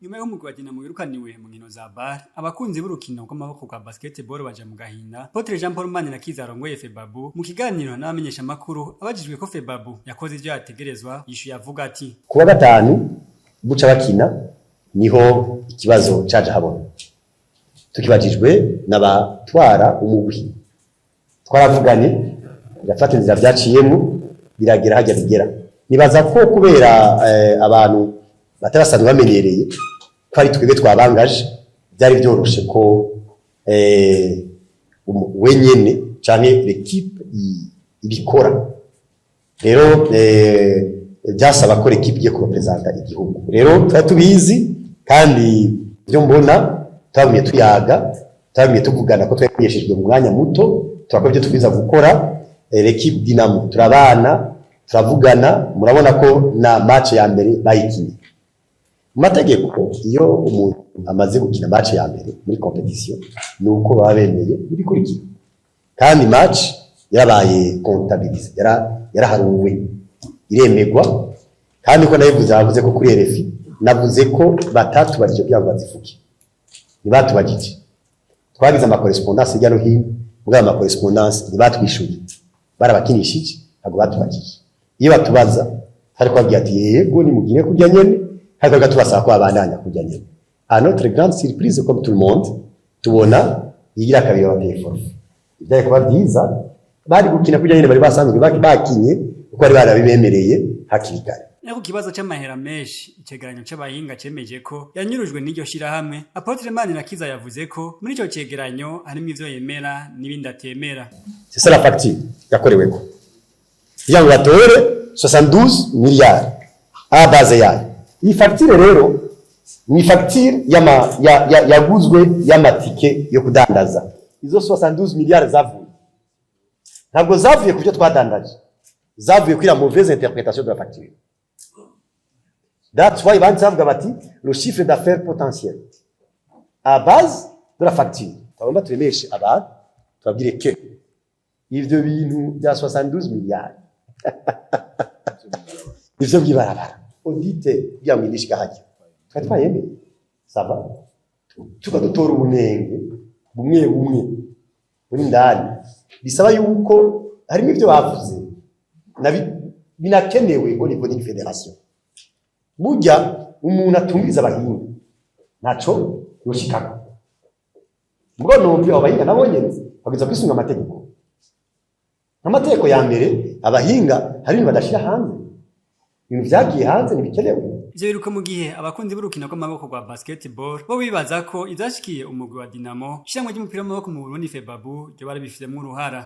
Nyuma y'umugwi wa Dinamo wirukaniwe mu nkino za BAR, abakunzi b'urukino rw'amaboko kwa basketball baja mu gahinda. Apotre Jean Paul Manirakiza arongoye FEBABU mu kiganiro n'abamenyesha makuru abajijwe ko FEBABU yakoze ivyo yategerezwa, yishuye avuga ati: kuwa gatanu buca bakina niho ikibazo caje habona. Tukibajijwe n'abatwara umugwi. Twaravuganye yafata inzira byaciyemo biragera hajya bigera. Nibaza ko kubera abantu batarasanzwe bamenyereye twari twebwe twabangaje byari byoroshe ko wenyene canke l'équipe ibikora. Rero byasaba ko l'équipe ye kurepresenta igihugu. Rero twari tubizi kandi byo mbona twabwiye tuyaga, twabwiye tuvugana ko twanyeshejwe mu mwanya muto, twakora byo tubiza gukora. L'équipe Dinamo turabana, turavugana, murabona ko na match ya mbere bayikinye. Mategeko iyo umuntu amaze gukina match ya mbere muri competition nuko babemeye ibikurikira, kandi match yabaye comptabilize, yaraharuwe iremegwa, kandi ko nayivuze avuze ko kuri RFI navuze ko batatu barije byango bazifuke, nibatubagije twagize ama correspondance ya no hino, muga ama correspondance nibatwishuye barabakinishije ntago batubagije. Iyo batubaza hari kwagiye ati yego ni mugire kujya nyene, hagaga tubasaba ko abandanya kujya nyene. À notre grande surprise comme tout le monde tubona yigira kabiri bateye forfe. Ibyaye kuba byiza bari gukina kujya nyene, bari basanzwe bakinye uko bari barabibemereye hakiri kare. Ku kibazo c'amahera menshi, icegeranyo c'abahinga cemeje ko yanyurujwe n'iryo shirahamwe. Apotre Manirakiza yavuze ko muri ico cegeranyo harimo ivyo yemera n'ibindi atemera. C'est ça la facture yakoreweko. Yango batore 72 milliards à base yayo. Iyi facture rero ni facture yaguzwe y'amatike yo kudandaza. Izo 72 milliards zavuye, ntabwo zavuye kuvyo twadandaje, zavuye kuri la mauvaise interprétation de la facture. That's why bavuga bati le chiffre d'affaires potentiel à base de la facture. Tugomba turemeshe abantu tubabwire ke ivyo bintu bya 72 milliards ivyo byibarabara audite byamwindishika hajya twayemeye sava tukadutora ubunenge bumwe muri ndani, bisaba yuko harimo ivyo bavuze binakenewe ngo niveau de fédération. Burya umuntu atumbiza abahinga ntaco yoshikana, mbwo numva abahinga nabonyene bagiza kwisunga amategeko. Amategeko ya mbere abahinga hari badashira hanze, ibintu vyagiye hanze ntibikenewe. Ivyo biruka mu gihe abakunzi b'urukino rw'amaboko rwa basketball bo bibaza ko ivyashikiye umugwi wa Dinamo, ishyirahamwe ry'umupira w'amaboko mu Burundi FEBABU ryo bari bifitemo uruhara.